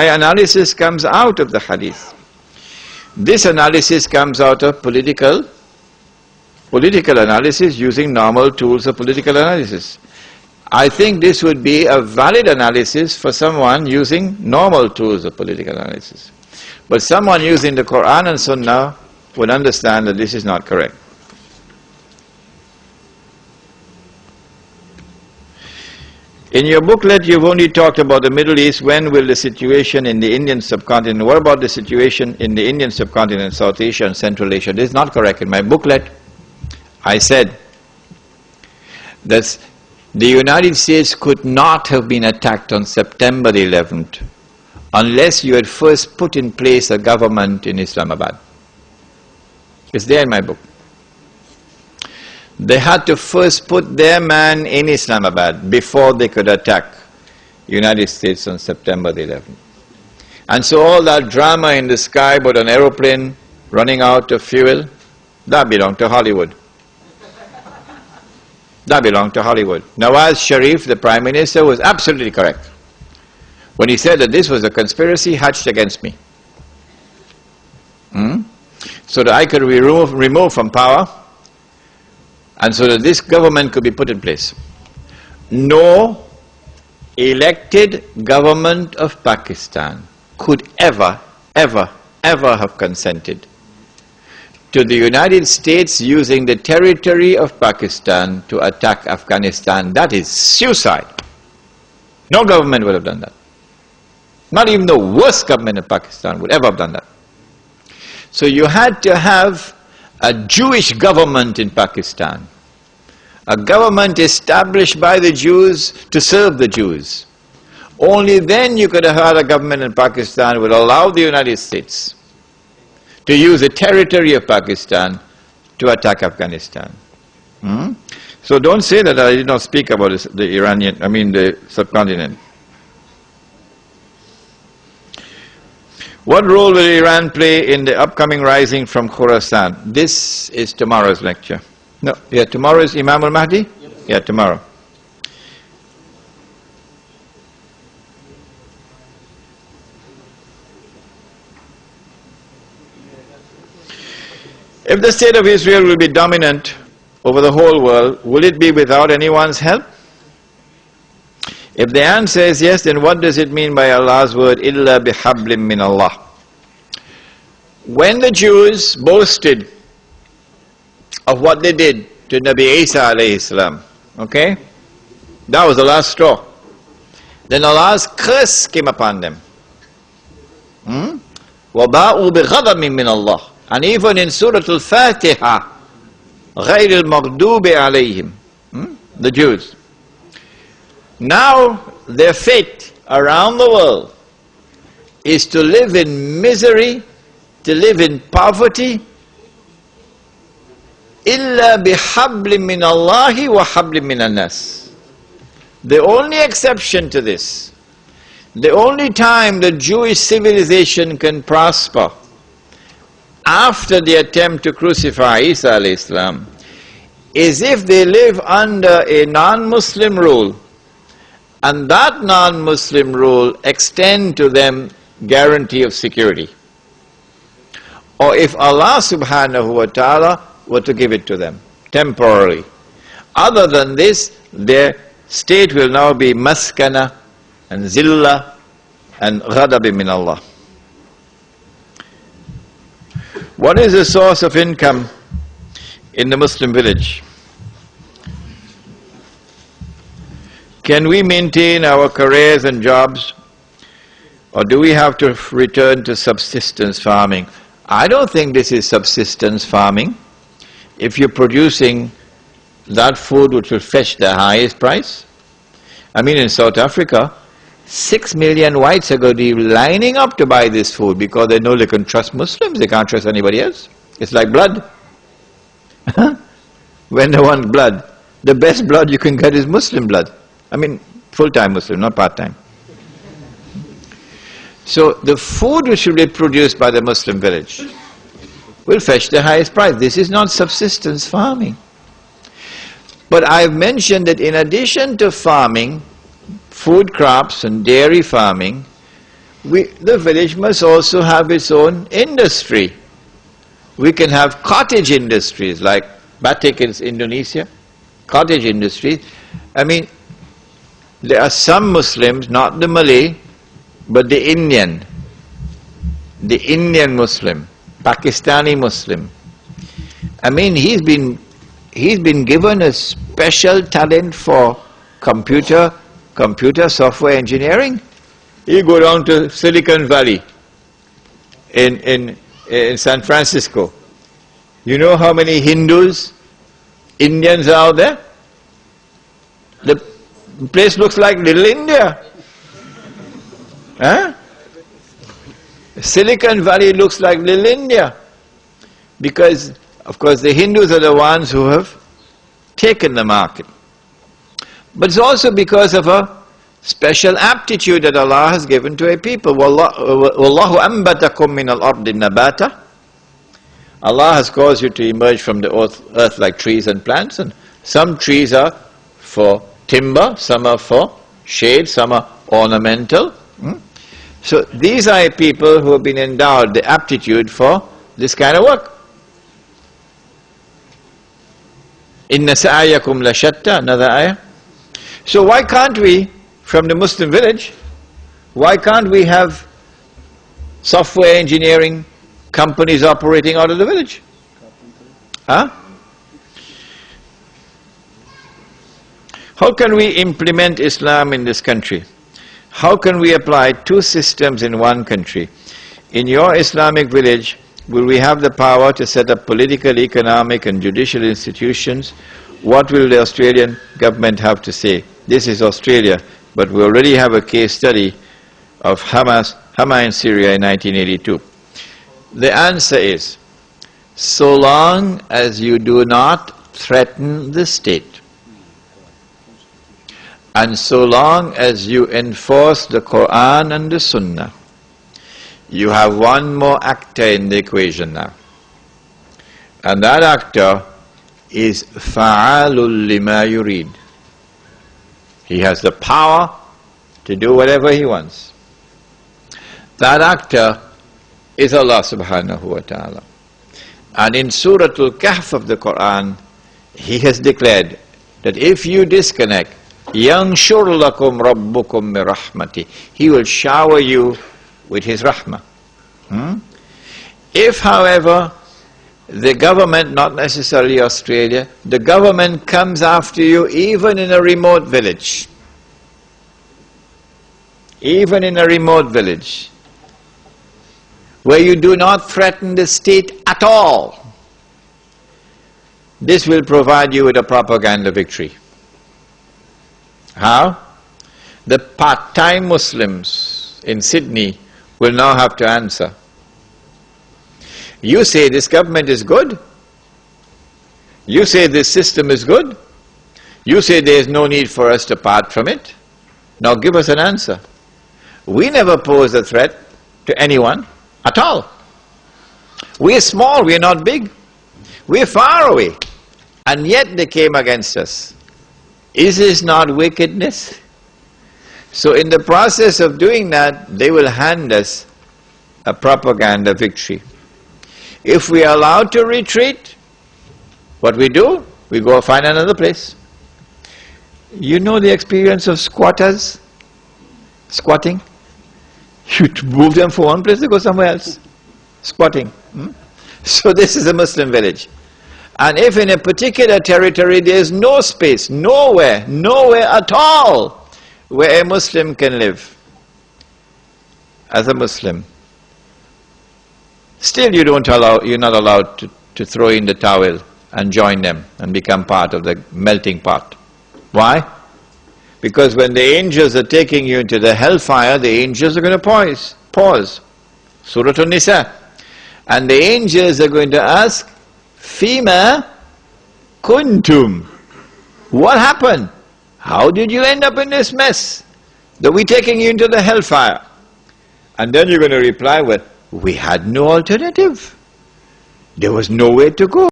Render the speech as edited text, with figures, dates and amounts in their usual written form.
analysis comes out of the hadith. This analysis comes out of political analysis using normal tools of political analysis. I think this would be a valid analysis for someone using normal tools of political analysis. But someone using the Quran and Sunnah would understand that this is not correct. In your booklet, you've only talked about the Middle East. When will the situation in the Indian subcontinent? What about the situation in the Indian subcontinent, South Asia and Central Asia? This is not correct. In my booklet, I said that the United States could not have been attacked on September the 11th unless you had first put in place a government in Islamabad. It's there in my book. They had to first put their man in Islamabad before they could attack the United States on September the 11th. And so all that drama in the sky about an aeroplane running out of fuel, that belonged to Hollywood. That belonged to Hollywood. Nawaz Sharif, the Prime Minister, was absolutely correct when he said that this was a conspiracy hatched against me. So that I could be removed from power, and so that this government could be put in place. No elected government of Pakistan could ever have consented to the United States using the territory of Pakistan to attack Afghanistan. That is suicide. No government would have done that. Not even the worst government of Pakistan would ever have done that. So you had to have a Jewish government in Pakistan, a government established by the Jews to serve the Jews. Only then you could have had a government in Pakistan that would allow the United States to use the territory of Pakistan to attack Afghanistan. So don't say that I did not speak about the subcontinent. What role will Iran play in the upcoming rising from Khorasan? This is tomorrow's lecture. No, yeah, tomorrow is Imam al-Mahdi? Yes. Yeah, tomorrow. If the state of Israel will be dominant over the whole world, will it be without anyone's help? If the answer is yes, then what does it mean by Allah's word, إِلَّا بِحَبْلٍ مِّنَ اللَّهِ? When the Jews boasted of what they did to Nabi Isa alayhi salam, okay? That was the last straw. Then Allah's curse came upon them. وَبَاءُوا بِغَضَبٍ مِّنَ اللَّهِ. And even in Surah Al-Fatiha, غَيْرِ الْمَغْضُوبِ عَلَيْهِمْ, the Jews. Now their fate around the world is to live in misery, to live in poverty, إِلَّا بِحَبْلٍ مِّنَ اللَّهِ وَحَبْلٍ مِّنَ النَّاسِ. The only exception to this, the only time the Jewish civilization can prosper after the attempt to crucify Isa alayhi salam is if they live under a non-Muslim rule, and that non-Muslim rule extend to them guarantee of security, or if Allah subhanahu wa ta'ala were to give it to them temporarily. Other than this, their state will now be maskana and zillah and ghadab min Allah. What is the source of income in the Muslim village? Can we maintain our careers and jobs, or do we have to return to subsistence farming? I don't think this is subsistence farming. If you're producing that food which will fetch the highest price. I mean, in South Africa, 6 million whites are going to be lining up to buy this food because they know they can trust Muslims, they can't trust anybody else. It's like blood. When they want blood, the best blood you can get is Muslim blood. I mean, full-time Muslim, not part-time. So the food which will be produced by the Muslim village will fetch the highest price. This is not subsistence farming. But I've mentioned that in addition to farming, food crops and dairy farming, the village must also have its own industry. We can have cottage industries like batik in Indonesia, cottage industries. I mean, there are some Muslims, not the Malay, but the Indian Muslim, Pakistani Muslim. I mean, he's been given a special talent for computer software engineering. You go down to Silicon Valley in San Francisco. You know how many Hindus, Indians are out there? The place looks like Little India. Huh? Silicon Valley looks like Little India. Because, of course, the Hindus are the ones who have taken the market. But it's also because of a special aptitude that Allah has given to a people. Wallahu ambatakum min al-ardi nabata. Allah has caused you to emerge from the earth like trees and plants, and some trees are for timber, some are for shade, some are ornamental. So these are people who have been endowed the aptitude for this kind of work. Inna sa'ayakum la shatta, another ayah. So why can't we, from the Muslim village, why can't we have software engineering companies operating out of the village? Huh? How can we implement Islam in this country? How can we apply two systems in one country? In your Islamic village, will we have the power to set up political, economic and judicial institutions? What will the Australian government have to say? This is Australia, but we already have a case study of Hamas in Syria in 1982. The answer is, so long as you do not threaten the state, and so long as you enforce the Quran and the Sunnah, you have one more actor in the equation now. And that actor is fa'alul lima yurid. He has the power to do whatever he wants. That actor is Allah subhanahu wa ta'ala. And in Surah Al-Kahf of the Quran, He has declared that if you disconnect, يَنْشُرْ لَكُمْ رَبُّكُمْ بِرَحْمَتِهِ, He will shower you with His rahmah. If, however, the government, not necessarily Australia, the government comes after you even in a remote village, where you do not threaten the state at all, this will provide you with a propaganda victory. How? The part-time Muslims in Sydney will now have to answer. You say this government is good. You say this system is good. You say there is no need for us to part from it. Now give us an answer. We never pose a threat to anyone at all. We are small, we are not big. We are far away. And yet they came against us. Is this not wickedness? So in the process of doing that, they will hand us a propaganda victory. If we are allowed to retreat, what we do? We go find another place. You know the experience of squatters? Squatting? You move them from one place, they go somewhere else. Squatting. So this is a Muslim village. And if in a particular territory there is no space, nowhere at all where a Muslim can live as a Muslim, still you're not allowed to throw in the towel and join them and become part of the melting pot. Why? Because when the angels are taking you into the hellfire, the angels are going to pause. Surah An-Nisa. And the angels are going to ask, Fima kuntum. What happened? How did you end up in this mess? That we're taking you into the hellfire. And then you're going to reply with, we had no alternative. There was nowhere to go.